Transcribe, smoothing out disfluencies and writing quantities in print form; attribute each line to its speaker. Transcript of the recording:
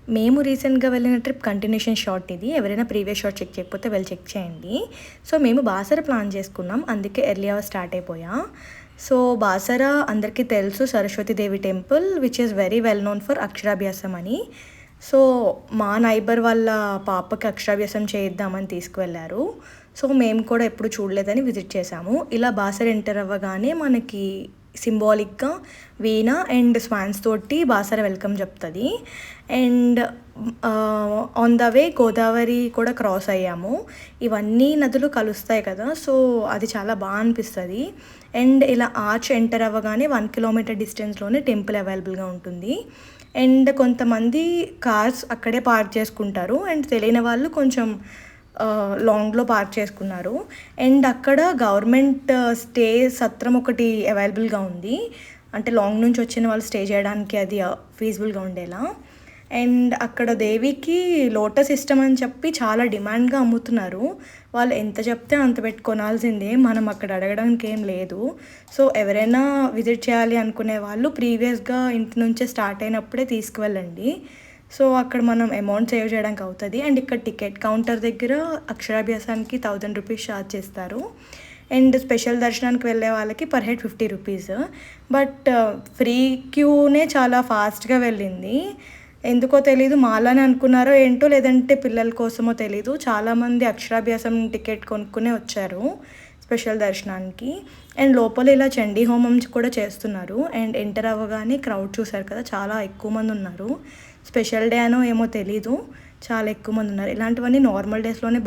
Speaker 1: మేము రీసెంట్‌గా వెళ్ళిన ట్రిప్ కంటిన్యూషన్ షాట్ ఇది. ఎవరైనా ప్రీవియస్ షాట్ చెక్ చేయకపోతే వెళ్లి చెక్ చేయండి. సో, మేము బాసర ప్లాన్ చేసుకున్నాం. అందుకే ఎర్లీ అవర్స్ స్టార్ట్ అయిపోయా. సో, బాసర అందరికీ తెలుసు Saraswati Devi temple which is very well known for అక్షరాభ్యాసం అని. సో, మా నైబర్ వాళ్ళ పాపకి అక్షరాభ్యాసం చేయిద్దామని తీసుకువెళ్లారు. సో, మేము కూడా ఎప్పుడు చూడలేదని విజిట్ చేశాము. ఇలా బాసర ఎంటర్ అవ్వగానే మనకి సింబాలిక్‌గా వీణ అండ్ స్వాన్స్ తోటి బాసర వెల్కమ్ చెప్తది. And on the way Godavari కూడా క్రాస్ అయ్యాము. ఇవన్నీ నదులు కలుస్తాయి కదా! సో, అది చాలా అనిపిస్తది. అండ్ ఇలా ఆర్చ్ ఎంటర్ అవ్వగానే 1 కిలోమీటర్ డిస్టెన్స్‌లోనే టెంపుల్ అవైలబుల్‌గా ఉంటుంది. అండ్ కొంతమంది కార్స్ అక్కడే పార్క్ చేసుకుంటారు. అండ్ తెలియని వాళ్ళు కొంచెం లాంగ్‌లో పార్క్ చేసుకున్నారు. అండ్ అక్కడ గవర్నమెంట్ స్టే సత్రం ఒకటి అవైలబుల్‌గా ఉంది. అంటే లాంగ్ నుంచి వచ్చిన వాళ్ళు స్టే చేయడానికి అది ఫీజిబుల్‌గా ఉండేలా. అండ్ అక్కడ దేవికి లోటస్ ఇష్టం అని చెప్పి చాలా డిమాండ్‌గా అమ్ముతున్నారు. వాళ్ళు ఎంత చెప్తే అంత పెట్టి కొనాల్సిందే. మనం అక్కడ అడగడానికి ఏం లేదు. సో, ఎవరైనా విజిట్ చేయాలి అనుకునే వాళ్ళు ప్రీవియస్‌గా ఇంటి నుంచే స్టార్ట్ అయినప్పుడే తీసుకువెళ్ళండి. సో, అక్కడ మనం అమౌంట్ సేవ్ చేయడానికి అవుతది. అండ్ ఇక్కడ టికెట్ కౌంటర్ దగ్గర అక్షరాభ్యాసానికి 1000 రూపీస్ ఛార్జ్ చేస్తారు. అండ్ స్పెషల్ దర్శనానికి వెళ్ళే వాళ్ళకి per head 50 rupees. But free క్యూనే చాలా ఫాస్ట్‌గా వెళ్ళింది. ఎందుకో తెలీదు మాలానే అనుకున్నారో ఏంటో లేదంటే పిల్లల కోసమో తెలీదు. చాలామంది అక్షరాభ్యాసం టికెట్ కొనుక్కునే వచ్చారు స్పెషల్ దర్శనానికి. అండ్ లోపల ఇలా చండీ హోమం కూడా చేస్తున్నారు. అండ్ ఎంటర్ అవ్వగానే క్రౌడ్ చూసారు కదా! చాలా ఎక్కువ మంది ఉన్నారు. స్పెషల్ డే అనో ఏమో తెలీదు. చాలా ఎక్కువ మంది ఉన్నారు. ఇలాంటివన్నీ నార్మల్ డేస్‌లోనే